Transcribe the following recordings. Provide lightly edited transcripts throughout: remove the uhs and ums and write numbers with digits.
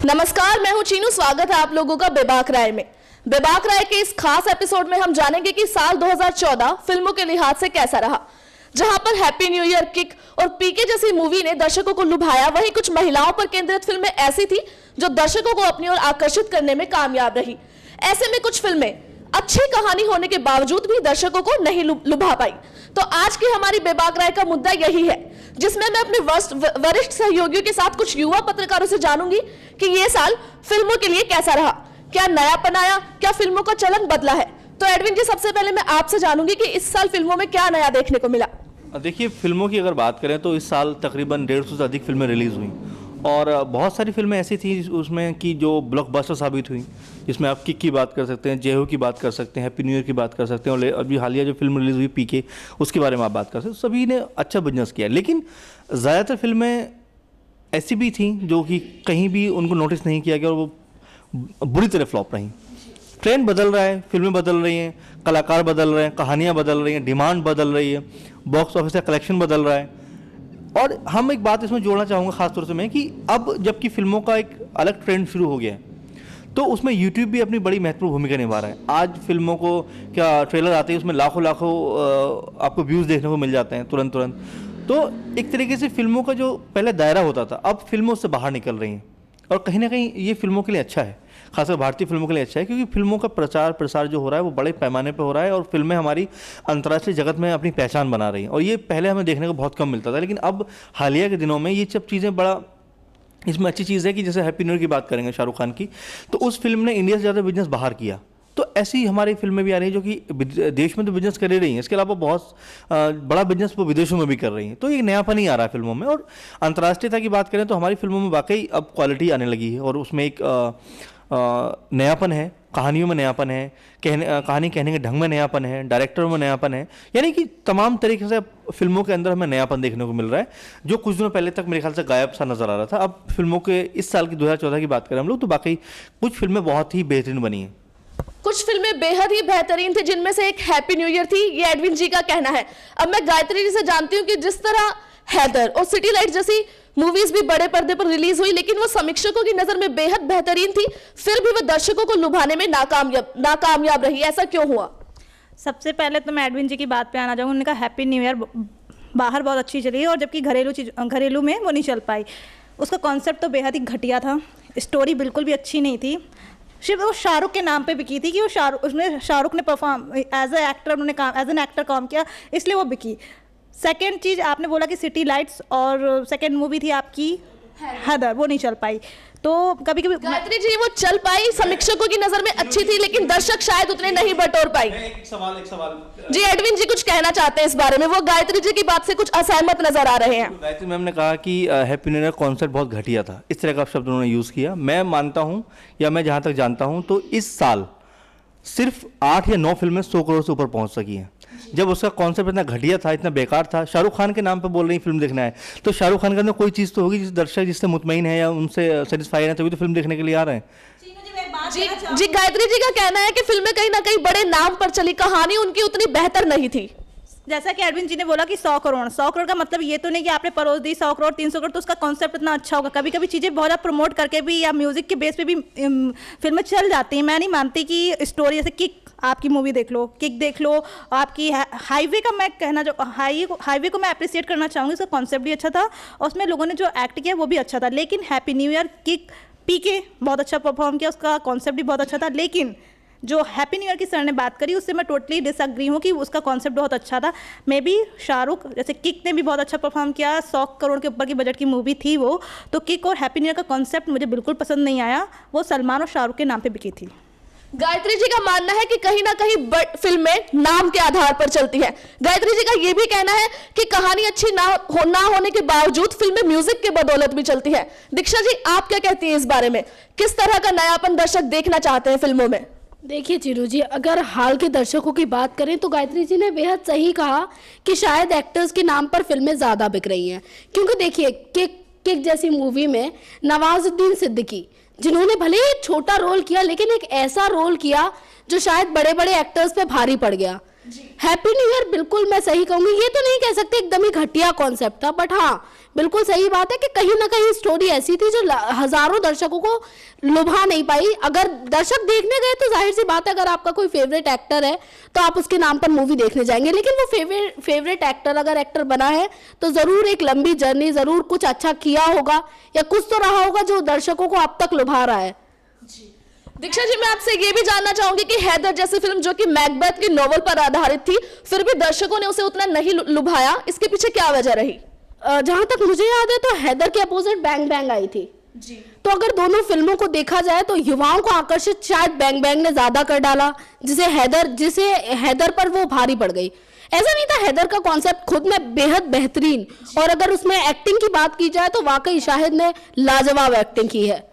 नमस्कार, मैं हूं चीनू। स्वागत है आप लोगों का बेबाक राय में। बेबाक राय के इस खास एपिसोड में हम जानेंगे कि साल 2014 फिल्मों के लिहाज से कैसा रहा। जहां पर हैप्पी न्यू ईयर, किक और पीके जैसी मूवी ने दर्शकों को लुभाया, वहीं कुछ महिलाओं पर केंद्रित फिल्में ऐसी थी जो दर्शकों को अपनी ओर आकर्षित करने में कामयाब रही। ऐसे में कुछ फिल्में अच्छी कहानी होने के बावजूद भी दर्शकों को नहीं लुभा पाई। तो आज की हमारी बेबाक राय का मुद्दा यही है, जिसमें मैं अपने वरिष्ठ सहयोगियों के साथ कुछ युवा पत्रकारों से जानूंगी कि ये साल फिल्मों के लिए कैसा रहा, क्या नयापन आया, क्या फिल्मों का चलन बदला है। तो एडविन जी, सबसे पहले मैं आपसे जानूंगी कि इस साल फिल्मों में क्या नया देखने को मिला। देखिए, फिल्मों की अगर बात करें तो इस साल तकरीबन 150 से अधिक फिल्में रिलीज़ हुई और बहुत सारी फिल्में ऐसी थी उसमें कि जो ब्लॉकबस्टर साबित हुई, जिसमें आप किक की बात कर सकते हैं, जेहू की बात कर सकते हैं, हैप्पी न्यू ईयर की बात कर सकते हैं और अभी हालिया जो फिल्म रिलीज़ हुई पीके, उसके बारे में आप बात कर सकते हैं। सभी ने अच्छा बिजनेस किया, लेकिन ज़्यादातर फिल्में ऐसी भी थी जो कि कहीं भी उनको नोटिस नहीं किया गया और वो बुरी तरह फ्लॉप रहीं। ट्रेंड बदल रहा है, फिल्में बदल रही हैं, कलाकार बदल रहे हैं, कहानियाँ बदल रही हैं, डिमांड बदल रही है, बॉक्स ऑफिस का कलेक्शन बदल रहा है। और हम एक बात इसमें जोड़ना चाहूँगा ख़ासतौर से मैं कि अब जबकि फिल्मों का एक अलग ट्रेंड शुरू हो गया है, तो उसमें यूट्यूब भी अपनी बड़ी महत्वपूर्ण भूमिका निभा रहा है। आज फिल्मों को क्या ट्रेलर आते हैं, उसमें लाखों लाखों आपको व्यूज़ देखने को मिल जाते हैं तुरंत। तो एक तरीके से फिल्मों का जो पहले दायरा होता था, अब फिल्मों से बाहर निकल रही हैं और कहीं ना कहीं ये फिल्मों के लिए अच्छा है, खासकर भारतीय फिल्मों के लिए अच्छा है, क्योंकि फिल्मों का प्रचार प्रसार जो हो रहा है वो बड़े पैमाने पे हो रहा है और फिल्में हमारी अंतर्राष्ट्रीय जगत में अपनी पहचान बना रही हैं। और ये पहले हमें देखने को बहुत कम मिलता था, लेकिन अब हालिया के दिनों में ये सब चीज़ें बड़ा इसमें अच्छी चीज़ है कि जैसे हैप्पी न्यू ईयर की बात करेंगे शाहरुख खान की, तो उस फिल्म ने इंडिया से ज़्यादा बिजनेस बाहर किया। तो ऐसी हमारी फिल्में भी आ रही हैं जो कि देश में तो बिजनेस कर ही रही हैं, इसके अलावा बहुत बड़ा बिजनेस वो विदेशों में भी कर रही हैं। तो एक नयापन ही आ रहा है फिल्मों में। और अंतर्राष्ट्रीयता की बात करें तो हमारी फिल्मों में वाकई अब क्वालिटी आने लगी है और उसमें एक नयापन है, कहानियों में नयापन है, कहानी कहने के ढंग में नयापन है, डायरेक्टरों में नयापन है, यानी कि तमाम तरीके से फिल्मों के अंदर हमें नयापन देखने को मिल रहा है, जो कुछ दिनों पहले तक मेरे ख्याल से गायब सा नज़र आ रहा था। अब फिल्मों के इस साल की 2014 की बात करें हम लोग, तो वाकई कुछ फिल्में बहुत ही बेहतरीन बनी हैं। कुछ फिल्में बेहद ही बेहतरीन थी, जिनमें से एक हैप्पी न्यू ईयर थी, ये एडविन जी का कहना है। अब मैं गायत्री जी से जानती हूँ कि जिस तरह हैदर और सिटी लाइट जैसी मूवीज भी बड़े पर्दे पर रिलीज हुई, लेकिन वो समीक्षकों की नजर में बेहद बेहतरीन थी, फिर भी वो दर्शकों को लुभाने में नाकामयाब रही। ऐसा क्यों हुआ? सबसे पहले तो मैं एडविन जी की बात पे आना चाहूँगी। उन्होंने कहा हैप्पी न्यू ईयर बाहर बहुत अच्छी चली और जबकि घरेलू में वो नहीं चल पाई। उसका कॉन्सेप्ट तो बेहद ही घटिया था, स्टोरी बिल्कुल भी अच्छी नहीं थी, सिर्फ वो शाहरुख के नाम पे बिकी थी कि वो शाहरुख ने परफॉर्म एज ए एक्टर, उन्होंने एज एन एक्टर काम किया, इसलिए वो बिकी। सेकेंड चीज़ आपने बोला कि सिटी लाइट्स, और सेकेंड मूवी थी आपकी हैदर, वो नहीं चल पाई। तो कभी कभी गायत्री जी वो चल पाई, समीक्षकों की नजर में अच्छी थी, लेकिन दर्शक शायद उतने नहीं बटोर पाई। एक सवाल जी, एडविन जी कुछ कहना चाहते हैं इस बारे में, वो गायत्री जी की बात से कुछ असहमत नजर आ रहे हैं। गायत्री मैम ने कहा कि हैप्पी न्यू ईयर कॉन्सेप्ट बहुत घटिया था, इस तरह का शब्द उन्होंने यूज़ किया। मैं मानता हूँ, या मैं जहाँ तक जानता हूँ, तो इस साल सिर्फ 8 या 9 फिल्में 100 करोड़ से ऊपर पहुँच सकी हैं। जब उसका कॉन्सेप्ट इतना घटिया था, इतना बेकार था, शाहरुख खान के नाम पे बोल रही फिल्म देखना है, तो शाहरुख खान के अंदर कोई चीज़ तो होगी जिस दर्शक जिससे मुतमईन है या उनसे सेटिस्फाई है, तभी तो फिल्म देखने के लिए आ रहे हैं। जी, गायत्री जी का कहना है कि फिल्में कहीं ना कहीं बड़े नाम पर चली, कहानी उनकी उतनी बेहतर नहीं थी। जैसा कि एडविन जी ने बोला कि 100 करोड़ का मतलब ये तो नहीं कि आपने परोस दी 100 करोड़ 300 करोड़ तो उसका कॉन्सेप्ट इतना अच्छा होगा। कभी कभी चीज़ें बहुत ज़्यादा प्रमोट करके भी या म्यूजिक के बेस पे भी फिल्में चल जाती हैं। मैं नहीं मानती कि स्टोरी, जैसे किक, आपकी मूवी देख लो, किक देख लो, आपकी हाईवे का मैं कहना जो हाईवे को मैं अप्रिशिएट करना चाहूँगी। उसका कॉन्सेप्ट भी अच्छा था और उसमें लोगों ने जो एक्ट किया वो भी अच्छा था। लेकिन हैप्पी न्यू ईयर, किक, पीके बहुत अच्छा परफॉर्म किया, उसका कॉन्सेप्ट भी बहुत अच्छा था। लेकिन जो हैप्पी न्यू ईयर की सर ने बात करी उससे मैं टोटली डिसएग्री हूँ कि उसका कॉन्सेप्ट बहुत अच्छा था। मे बी शाहरुख जैसे किक ने भी बहुत अच्छा परफॉर्म किया, 100 करोड़ के ऊपर की बजट की मूवी थी वो, तो किक और हैप्पी न्यू ईयर का कॉन्सेप्ट मुझे बिल्कुल पसंद नहीं आया। वो सलमान और शाहरुख के नाम पे बिकी थी। गायत्री जी का मानना है कि कहीं ना कहीं फिल्में नाम के आधार पर चलती है। गायत्री जी का यह भी कहना है कि कहानी अच्छी ना होने के बावजूद फिल्में म्यूजिक के बदौलत भी चलती है। दीक्षा जी, आप क्या कहती हैं इस बारे में? किस तरह का नयापन दर्शक देखना चाहते हैं फिल्मों में? देखिए चिरू जी, अगर हाल के दर्शकों की बात करें तो गायत्री जी ने बेहद सही कहा कि शायद एक्टर्स के नाम पर फिल्में ज़्यादा बिक रही हैं। क्योंकि देखिए किक जैसी मूवी में नवाजुद्दीन सिद्दीकी, जिन्होंने भले ही छोटा रोल किया लेकिन एक ऐसा रोल किया जो शायद बड़े बड़े एक्टर्स पे भारी पड़ गया। हैप्पी न्यू ईयर बिल्कुल मैं सही कहूंगी, ये तो नहीं कह सकते एकदम ही घटिया कॉन्सेप्ट था, बट हाँ बिल्कुल सही बात है कि कहीं ना कहीं स्टोरी ऐसी थी जो हजारों दर्शकों को लुभा नहीं पाई। अगर दर्शक देखने गए तो जाहिर सी बात है, अगर आपका कोई फेवरेट एक्टर है तो आप उसके नाम पर मूवी देखने जाएंगे, लेकिन वो फेवरेट एक्टर अगर एक्टर बना है तो जरूर एक लंबी जर्नी, जरूर कुछ अच्छा किया होगा या कुछ तो रहा होगा जो दर्शकों को अब तक लुभा रहा है। दीक्षा जी, मैं आपसे ये भी जानना चाहूंगी कि हैदर जैसी फिल्म जो कि मैकबेथ की नोवेल पर आधारित थी, फिर भी दर्शकों ने उसे उतना नहीं लुभाया, इसके पीछे क्या वजह रही? जहां तक मुझे याद है तो हैदर के अपोजिट बैंग बैंग आई थी जी। तो अगर दोनों फिल्मों को देखा जाए तो युवाओं को आकर्षित शायद बैंग बैंग ने ज्यादा कर डाला, जिसे हैदर पर वो भारी पड़ गई। ऐसा नहीं था, हैदर का कॉन्सेप्ट खुद में बेहद बेहतरीन, और अगर उसमें एक्टिंग की बात की जाए तो वाकई शाहिद ने लाजवाब एक्टिंग की है।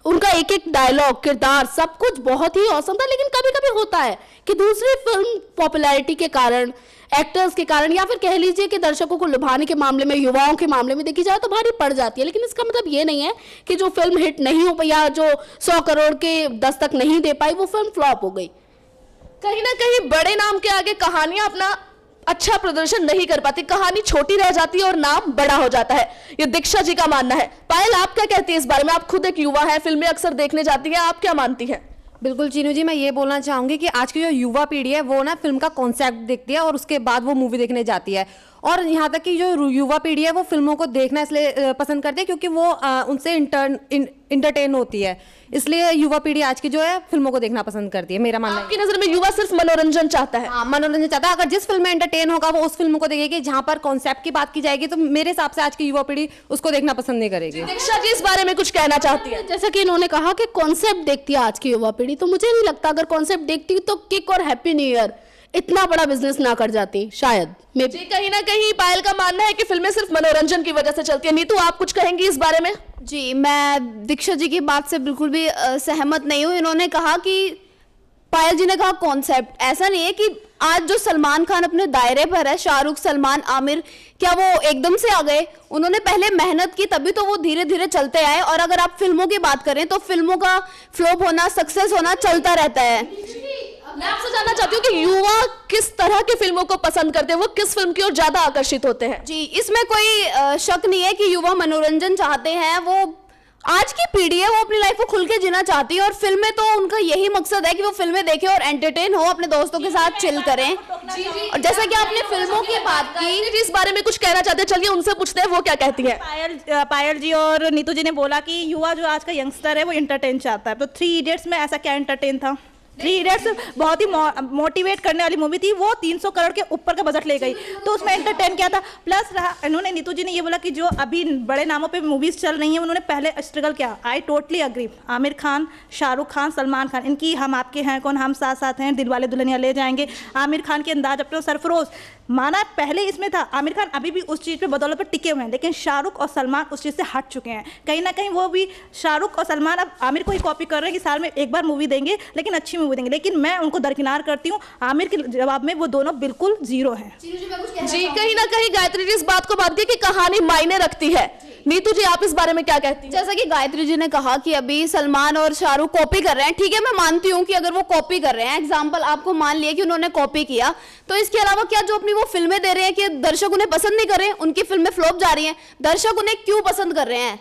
उनका एक एक डायलॉग, किरदार, सब कुछ बहुत ही औसम था। लेकिन कभी कभी होता है कि दूसरी फिल्म पॉपुलैरिटी के कारण, एक्टर्स के कारण, या फिर कह लीजिए कि दर्शकों को लुभाने के मामले में, युवाओं के मामले में देखी जाए तो भारी पड़ जाती है। लेकिन इसका मतलब ये नहीं है कि जो फिल्म हिट नहीं हो पाई या जो 100 करोड़ के दस्तक नहीं दे पाई वो फिल्म फ्लॉप हो गई। कहीं ना कहीं बड़े नाम के आगे कहानियां अपना अच्छा प्रदर्शन नहीं कर पाती, कहानी छोटी रह जाती है और नाम बड़ा हो जाता है, ये दीक्षा जी का मानना है। पायल, आप क्या कहती है इस बारे में? आप खुद एक युवा है, फिल्में अक्सर देखने जाती हैं, आप क्या मानती हैं? बिल्कुल चीनू जी, मैं ये बोलना चाहूँगी कि आज की जो युवा पीढ़ी है वो ना फिल्म का कॉन्सेप्ट देखती है और उसके बाद वो मूवी देखने जाती है। और यहाँ तक कि जो युवा पीढ़ी है वो फिल्मों को देखना इसलिए पसंद करती है क्योंकि वो उनसे इंटरटेन होती है, इसलिए युवा पीढ़ी आज की जो है फिल्मों को देखना पसंद करती है। मेरा मानना है। आपकी नजर में युवा सिर्फ मनोरंजन चाहता है? हाँ, मनोरंजन चाहता है। अगर जिस फिल्म में एंटरटेन होगा वो उस फिल्म को देखेगी। जहाँ पर कॉन्सेप्ट की बात की जाएगी तो मेरे हिसाब से आज की युवा पीढ़ी उसको देखना पसंद नहीं करेगी। दीक्षा जी इस बारे में कुछ कहना चाहती है? जैसा कि इन्होंने कहा कि कॉन्सेप्ट देखती है आज की युवा पीढ़ी, तो मुझे नहीं लगता अगर कॉन्सेप्ट देखती तो किक और हैप्पी न्यू ईयर इतना बड़ा बिजनेस ना कर जाती शायद। जी, कहीं ना कहीं पायल का मानना है कि फिल्में सिर्फ मनोरंजन की वजह से चलती है। नीतू, आप कुछ कहेंगी इस बारे में? जी, मैं दीक्षा जी की बात से बिल्कुल भी सहमत नहीं हूँ। इन्होंने कहा कि पायल जी ने कहा कॉन्सेप्ट, ऐसा नहीं है कि आज जो सलमान खान अपने दायरे पर है, शाहरुख, सलमान, आमिर, क्या वो एकदम से आ गए? उन्होंने पहले मेहनत की तभी तो वो धीरे धीरे चलते आए। और अगर आप फिल्मों की बात करें तो फिल्मों का फ्लॉप होना, सक्सेस होना चलता रहता है। मैं आपसे जानना चाहती हूँ कि युवा किस तरह की फिल्मों को पसंद करते हैं, वो किस फिल्म की ओर ज्यादा आकर्षित होते हैं? जी, इसमें कोई शक नहीं है कि युवा मनोरंजन चाहते हैं। वो आज की पीढ़ी है, वो अपनी लाइफ को खुल के जीना चाहती है और फिल्में तो उनका यही मकसद है कि वो फिल्में देखें और एंटरटेन हो, अपने दोस्तों के साथ चिल करें। और जैसा कि आपने फिल्मों की बात की, इस बारे में कुछ कहना चाहते हैं, चलिए उनसे पूछते हैं वो क्या कहती है। पायल जी और नीतू जी ने बोला कि युवा जो आज का यंगस्टर है वो एंटरटेन चाहता है। तो 3 इडियट्स में ऐसा क्या एंटरटेन था? 3 इडियट्स बहुत ही मोटिवेट करने वाली मूवी थी। वो 300 करोड़ के ऊपर का बजट ले गई, तो उसमें एंटरटेन क्या था? प्लस इन्होंने, नीतू जी ने ये बोला कि जो अभी बड़े नामों पे मूवीज चल रही हैं उन्होंने पहले स्ट्रगल किया। I totally agree. Aamir Khan, Shahrukh Khan, Salman Khan, इनकी हम आपके हैं कौन, हम साथ साथ हैं, दिलवाले दुल्हनिया ले जाएंगे, आमिर खान की अंदाज अपने सरफरोश, माना पहले इसमें था। आमिर खान अभी भी उस चीज़ पे बदौलत पर टिके हुए हैं, लेकिन शाहरुख और सलमान उस चीज़ से हट चुके हैं। कहीं ना कहीं वो भी, शाहरुख और सलमान अब आमिर को ही कॉपी कर रहे हैं कि साल में एक बार मूवी देंगे, लेकिन अच्छी मूवी देंगे। लेकिन मैं उनको दरकिनार करती हूँ, आमिर के जवाब में वो दोनों बिल्कुल जीरो हैं। जी, कहीं ना कहीं गायत्री जी इस बात को मानती है कि कहानी मायने रखती है। नीतू जी, आप इस बारे में क्या कहती हैं? जैसा कि गायत्री जी ने कहा कि अभी सलमान और शाहरुख कॉपी कर रहे हैं, ठीक है, मैं मानती हूँ कि अगर वो कॉपी कर रहे हैं, एग्जाम्पल आपको मान लिया कि उन्होंने कॉपी किया, तो इसके अलावा क्या जो अपनी वो फिल्में दे रहे हैं कि दर्शक उन्हें पसंद नहीं कर रहे हैं, उनकी फिल्में फ्लॉप जा रही हैं, दर्शक उन्हें क्यों पसंद कर रहे हैं,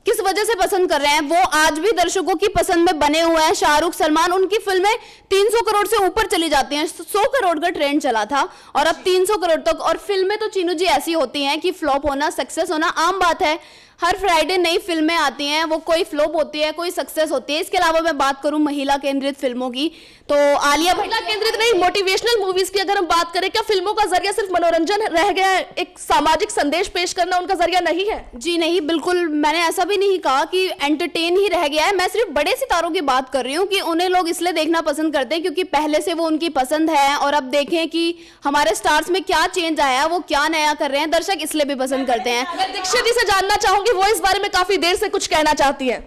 किस वजह से पसंद कर रहे हैं? वो आज भी दर्शकों की पसंद में बने हुए हैं। शाहरुख, सलमान, उनकी फिल्में 300 करोड़ से ऊपर चली जाती हैं। 100 करोड़ का ट्रेंड चला था और अब 300 करोड़ तक। और फिल्में तो चीनू जी ऐसी होती हैं कि फ्लॉप होना, सक्सेस होना आम बात है। हर फ्राइडे नई फिल्में आती हैं, वो कोई फ्लॉप होती है, कोई सक्सेस होती है। इसके अलावा मैं बात करूं महिला केंद्रित फिल्मों की, तो आलिया भट्ट, महिला केंद्रित नहीं, मोटिवेशनल मूवीज की अगर हम बात करें, क्या फिल्मों का जरिया सिर्फ मनोरंजन रह गया है, एक सामाजिक संदेश पेश करना उनका जरिया नहीं है? जी नहीं, बिल्कुल मैंने ऐसा भी नहीं कहा कि एंटरटेन ही रह गया है। मैं सिर्फ बड़े सितारों की बात कर रही हूँ कि उन्हें लोग इसलिए देखना पसंद करते हैं क्योंकि पहले से वो उनकी पसंद है। और अब देखें कि हमारे स्टार्स में क्या चेंज आया, वो क्या नया कर रहे हैं, दर्शक इसलिए भी पसंद करते हैं। मैं दीक्षा जी से जानना चाहूंगी, वो इस बारे में काफी देर से कुछ कहना चाहती है।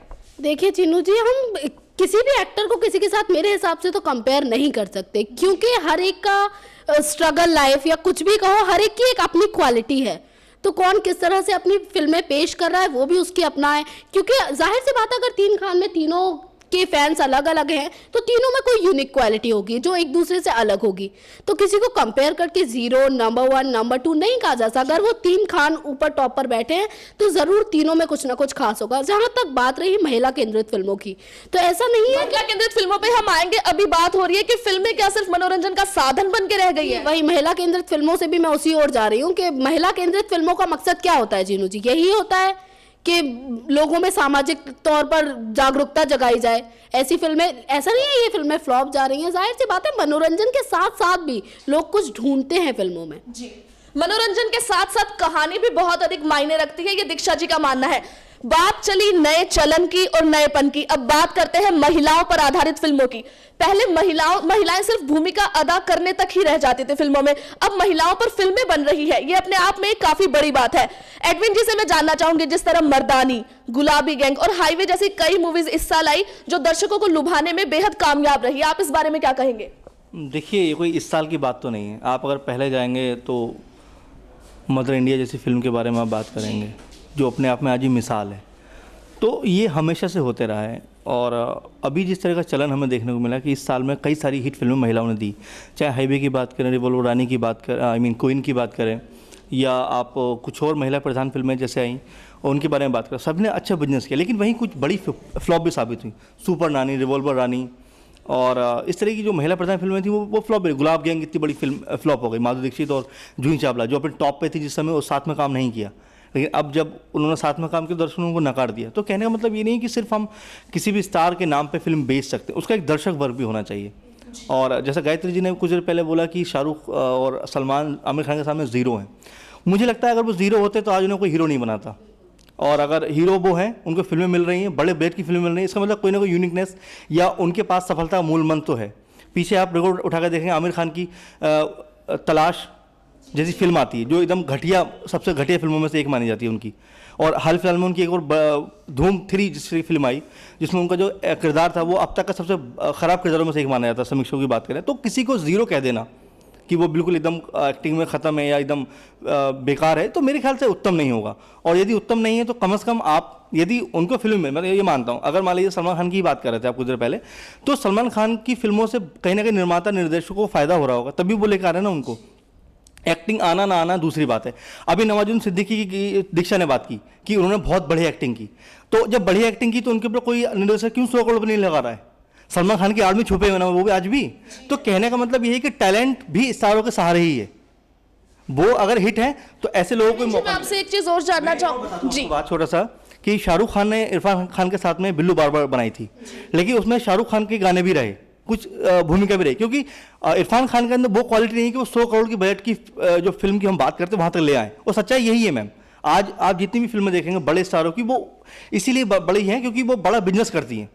देखिए चीनू जी, हम किसी भी एक्टर को किसी के साथ मेरे हिसाब से तो कंपेयर नहीं कर सकते, क्योंकि हर एक का स्ट्रगल लाइफ या कुछ भी कहो, हर एक की एक अपनी क्वालिटी है। तो कौन किस तरह से अपनी फिल्में पेश कर रहा है वो भी उसकी अपना है। क्योंकि जाहिर सी बात है, अगर 3 खान में तीनों के फैंस अलग अलग हैं तो तीनों में कोई यूनिक क्वालिटी होगी जो एक दूसरे से अलग होगी। तो किसी को कंपेयर करके 0, नंबर 1, नंबर 2 नहीं कहा जा सकता। अगर वो 3 खान ऊपर टॉप पर बैठे हैं तो जरूर तीनों में कुछ ना कुछ खास होगा। जहां तक बात रही महिला केंद्रित फिल्मों की, तो ऐसा नहीं है। महिला केंद्रित फिल्मों पे हम आएंगे। अभी बात हो रही है कि फिल्में क्या सिर्फ मनोरंजन का साधन बन के रह गई है? वही महिला केंद्रित फिल्मों से भी मैं उसी ओर जा रही हूँ कि महिला केंद्रित फिल्मों का मकसद क्या होता है जीनू जी? यही होता है कि लोगों में सामाजिक तौर पर जागरूकता जगाई जाए। ऐसी फिल्में, ऐसा नहीं है ये फिल्में फ्लॉप जा रही हैं, जाहिर सी बात है मनोरंजन के साथ साथ भी लोग कुछ ढूंढते हैं फिल्मों में। जी, मनोरंजन के साथ साथ कहानी भी बहुत अधिक मायने रखती है, ये दीक्षा जी का मानना है। बात चली नए चलन की और नएपन की, अब बात करते हैं महिलाओं पर आधारित फिल्मों की। पहले महिलाएं सिर्फ भूमिका अदा करने तक ही रह जाती थी फिल्मों में, अब महिलाओं पर फिल्में बन रही है, ये अपने आप में एक काफी बड़ी बात है। एडविन जी से मैं जानना चाहूंगी, जिस तरह मर्दानी, गुलाबी गैंग और हाईवे जैसी कई मूवीज इस साल आई जो दर्शकों को लुभाने में बेहद कामयाब रही, आप इस बारे में क्या कहेंगे? देखिए, ये कोई इस साल की बात तो नहीं है। आप अगर पहले जाएंगे तो मदर इंडिया जैसी फिल्म के बारे में आप बात करेंगे जो अपने आप में आज ही मिसाल है। तो ये हमेशा से होते रहा है और अभी जिस तरह का चलन हमें देखने को मिला कि इस साल में कई सारी हिट फिल्में महिलाओं ने दी, चाहे हाईवे की बात करें, रिवॉल्वर रानी की बात करें, क्वीन की बात करें, या आप कुछ और महिला प्रधान फिल्में जैसे आई उनके बारे में बात करें, सबने अच्छा बिजनेस किया। लेकिन वहीं कुछ बड़ी फ्लॉप भी साबित हुई। सुपर नानी, रिवॉल्वर रानी और इस तरह की जो महिला प्रधान फिल्में थी वो फ्लॉप हुई। गुलाब गैंग इतनी बड़ी फिल्म फ्लॉप हो गई। माधुरी दीक्षित और जूही चावला जो अपने टॉप पे थी जिस समय, वो साथ में काम नहीं किया, लेकिन अब जब उन्होंने साथ में काम किया दर्शकों को नकार दिया। तो कहने का मतलब ये नहीं कि सिर्फ हम किसी भी स्टार के नाम पे फिल्म बेच सकते हैं, उसका एक दर्शक वर्ग भी होना चाहिए। और जैसा गायत्री जी ने कुछ देर पहले बोला कि शाहरुख और सलमान आमिर खान के सामने ज़ीरो हैं, मुझे लगता है अगर वो ज़ीरो होते तो आज उन्हें कोई हीरो नहीं बनाता। और अगर हीरो वो हैं, उनको फिल्में मिल रही हैं, बड़े बजट की फिल्में मिल रही हैं, इसका मतलब कोई ना कोई यूनिकनेस या उनके पास सफलता का मूल मंत्र तो है। पीछे आप रिकॉर्ड उठाकर देखेंगे, आमिर खान की तलाश जैसी फिल्म आती है जो एकदम घटिया, सबसे घटिया फिल्मों में से एक मानी जाती है उनकी। और हाल फिलहाल में उनकी एक और धूम 3 जैसी फिल्म आई जिसमें उनका जो किरदार था वो अब तक का सबसे ख़राब किरदारों में से एक माना जाता है, समीक्षकों की बात करें तो। किसी को ज़ीरो कह देना कि वो बिल्कुल एकदम एक्टिंग में ख़त्म है या एकदम बेकार है, तो मेरे ख्याल से उत्तम नहीं होगा। और यदि उत्तम नहीं है तो कम से कम आप यदि उनको फिल्म में, मैं ये मानता हूँ, अगर मान लीजिए सलमान खान की बात कर रहे थे आप कुछ देर पहले, तो सलमान खान की फिल्मों से कहीं ना कहीं निर्माता निर्देशकों को फ़ायदा हो रहा होगा, तभी वो लेकर आ रहे हैं ना उनको। एक्टिंग आना ना आना दूसरी बात है। अभी नवाजुद्दीन सिद्दीकी की दीक्षा ने बात की कि उन्होंने बहुत बढ़िया एक्टिंग की, तो जब बढ़िया एक्टिंग की तो उनके ऊपर कोई निर्देशक क्यों 100 करोड़ नहीं लगा रहा है? सलमान खान की आर्मी छुपे हुए ना वो भी आज भी। तो कहने का मतलब ये है कि टैलेंट भी स्टारों के सहारे ही है, वो अगर हिट है तो ऐसे लोगों को मौका। आपसे एक चीज और जानना चाहूँ जी, बात छोटा सा कि शाहरुख खान ने इरफान खान के साथ में बिल्लू बार बार बनाई थी, लेकिन उसमें शाहरुख खान के गाने भी रहे, कुछ भूमिका भी रही, क्योंकि इरफान खान के अंदर वो क्वालिटी नहीं है कि वो 100 करोड़ की बजट की जो फिल्म की हम बात करते हैं वहाँ तक ले आए। और सच्चाई यही है मैम, आज आप जितनी भी फिल्में देखेंगे बड़े स्टारों की, वो इसीलिए बड़ी हैं क्योंकि वो बड़ा बिजनेस करती हैं।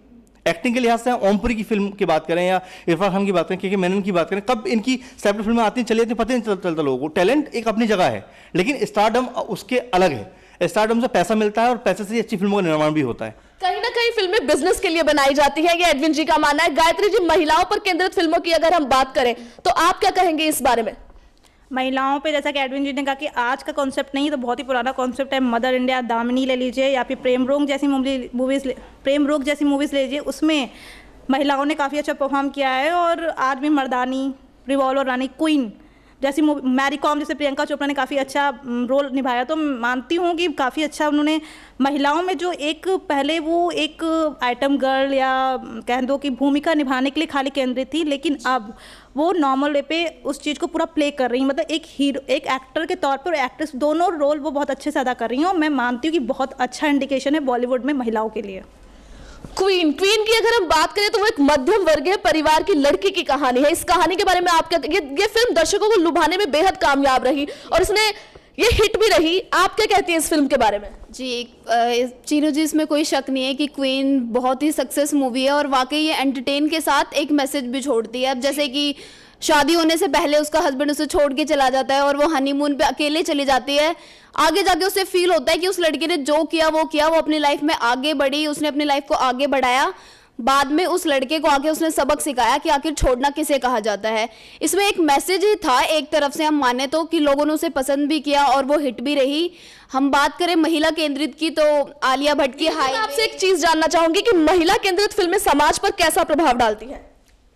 एक्टिंग के लिहाज से ओमपुरी की फिल्म की बात करें या इरफान खान की बात करें, के मेनन की बात करें, कब इनकी सेपरेट फिल्में आती हैं चली जाती हैं पता नहीं चलता लोगों को। टैलेंट एक अपनी जगह है, लेकिन स्टारडम उसके अलग है। स्टारडम से पैसा मिलता है और पैसे से अच्छी फिल्मों का निर्माण भी होता है। कहीं ना कहीं फिल्में बिजनेस के लिए बनाई जाती है, ये एडविन जी का मानना है। गायत्री जी, महिलाओं पर केंद्रित फिल्मों की अगर हम बात करें तो आप क्या कहेंगे इस बारे में? महिलाओं पे जैसा कि एडविन जी ने कहा कि आज का कॉन्सेप्ट नहीं, तो बहुत ही पुराना कॉन्सेप्ट है। मदर इंडिया, दामिनी ले लीजिए या फिर प्रेम रोग जैसी मूवीज़ ले लीजिए, उसमें महिलाओं ने काफ़ी अच्छा परफॉर्म किया है। और आज भी मर्दानी, रिवॉल्वर रानी, क्वीन जैसी मूवी, मैरी कॉम जैसे प्रियंका चोपड़ा ने काफ़ी अच्छा रोल निभाया। तो मानती हूँ कि काफ़ी अच्छा उन्होंने महिलाओं में जो एक पहले वो एक आइटम गर्ल या कह दो कि भूमिका निभाने के लिए खाली केंद्रित थी, लेकिन अब वो नॉर्मल वे पे उस चीज़ को पूरा प्ले कर रही हैं। मतलब एक हीरो, एक एक्टर के तौर पर और एक्ट्रेस, दोनों रोल वो बहुत अच्छे से अदा कर रही हैं। और मैं मानती हूँ कि बहुत अच्छा इंडिकेशन है बॉलीवुड में महिलाओं के लिए। क्वीन की अगर हम बात करें तो वो एक मध्यम वर्गीय परिवार की लड़की की कहानी है। इस कहानी के बारे में आप क्या, ये फिल्म दर्शकों को लुभाने में बेहद कामयाब रही और इसने ये हिट भी रही। आप क्या कहती हैं इस फिल्म के बारे में? जी चीनू जी, इसमें कोई शक नहीं है कि क्वीन बहुत ही सक्सेस मूवी है और वाकई ये एंटरटेन के साथ एक मैसेज भी छोड़ती है। अब जैसे कि शादी होने से पहले उसका हस्बैंड उसे छोड़ के चला जाता है और वो हनीमून पे अकेले चली जाती है। आगे जाके उसे फील होता है कि उस लड़की ने जो किया वो अपनी लाइफ में आगे बढ़ी, उसने अपनी लाइफ को आगे बढ़ाया। बाद में उस लड़के को आके उसने सबक सिखाया कि आखिर छोड़ना किसे कहा जाता है। इसमें एक मैसेज ही था एक तरफ से हम माने तो, कि लोगों ने उसे पसंद भी किया और वो हिट भी रही। हम बात करें महिला केंद्रित की तो आलिया भट्ट की मैं आपसे एक चीज जानना चाहूंगी कि महिला केंद्रित फिल्में समाज पर कैसा प्रभाव डालती हैं?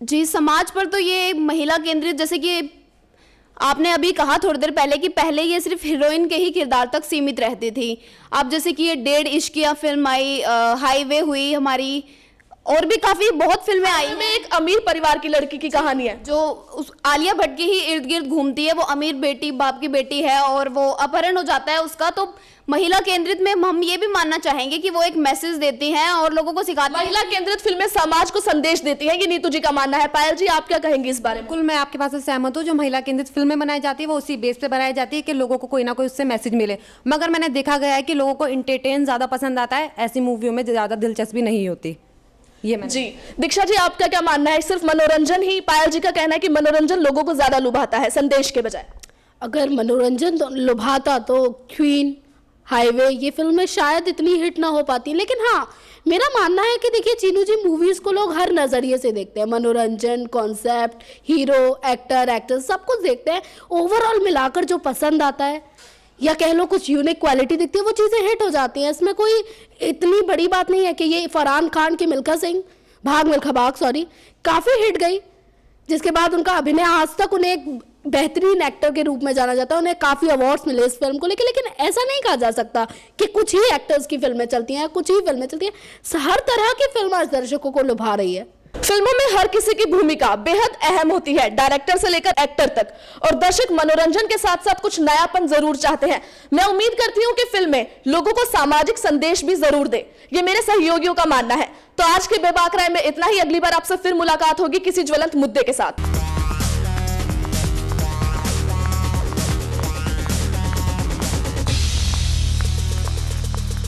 जी, समाज पर तो ये महिला केंद्रित, जैसे कि आपने अभी कहा थोड़ी देर पहले कि पहले ये सिर्फ हीरोइन के ही किरदार तक सीमित रहती थी। अब जैसे कि ये 1.5 इश्किया फिल्म आई, हाईवे हुई हमारी, और भी काफी बहुत फिल्में आई में एक अमीर परिवार की लड़की की कहानी है जो उस आलिया भट्ट के ही इर्द गिर्द घूमती है। वो अमीर बेटी, बाप की बेटी है और वो अपहरण हो जाता है उसका। तो महिला केंद्रित में हम ये भी मानना चाहेंगे कि वो एक मैसेज देती हैं और लोगों को सिखाती हैं। महिला केंद्रित फिल्में समाज को संदेश देती हैं, ये नीतू जी का मानना है। पायल जी, आप क्या कहेंगी इस बारे में? बिल्कुल, मैं आपके पास से सहमत हूँ। जो महिला केंद्रित फिल्में बनाई जाती है वो उसी बेस पे बनाई जाती है कि लोगों को कोई ना कोई उससे मैसेज मिले। मगर मैंने देखा गया है कि लोगों को एंटरटेन ज्यादा पसंद आता है, ऐसी मूवियों में ज्यादा दिलचस्पी नहीं होती। ये जी, दीक्षा जी, आपका क्या मानना है? सिर्फ मनोरंजन ही? पायल जी का कहना है कि मनोरंजन लोगों को ज्यादा लुभाता है संदेश के बजाय। अगर मनोरंजन तो लुभाता तो क्वीन, हाईवे ये फिल्में शायद इतनी हिट ना हो पाती। लेकिन हाँ, मेरा मानना है कि देखिए चीनू जी, मूवीज को लोग हर नजरिए से देखते हैं। मनोरंजन, कॉन्सेप्ट, हीरो, एक्टर, एक्ट्रेस सब कुछ देखते हैं। ओवरऑल मिलाकर जो पसंद आता है या कह लो कुछ यूनिक क्वालिटी दिखती है, वो चीज़ें हिट हो जाती हैं। इसमें कोई इतनी बड़ी बात नहीं है कि ये फरहान खान की मिल्खा सिंह भाग मिल्खा भाग काफ़ी हिट गई, जिसके बाद उनका अभिनय आज तक उन्हें एक बेहतरीन एक्टर के रूप में जाना जाता है। उन्हें काफ़ी अवार्ड्स मिले इस फिल्म को लेकर। लेकिन ऐसा नहीं कहा जा सकता कि कुछ ही एक्टर्स की फिल्में चलती हैं, कुछ ही फिल्में चलती हैं। हर तरह की फिल्म आज दर्शकों को लुभा रही है। फिल्मों में हर किसी की भूमिका बेहद अहम होती है, डायरेक्टर से लेकर एक्टर तक, और दर्शक मनोरंजन के साथ साथ कुछ नयापन जरूर चाहते हैं। मैं उम्मीद करती हूं कि फिल्में लोगों को सामाजिक संदेश भी जरूर दे, ये मेरे सहयोगियों का मानना है। तो आज के बेबाक राय में इतना ही। अगली बार आपसे फिर मुलाकात होगी किसी ज्वलंत मुद्दे के साथ।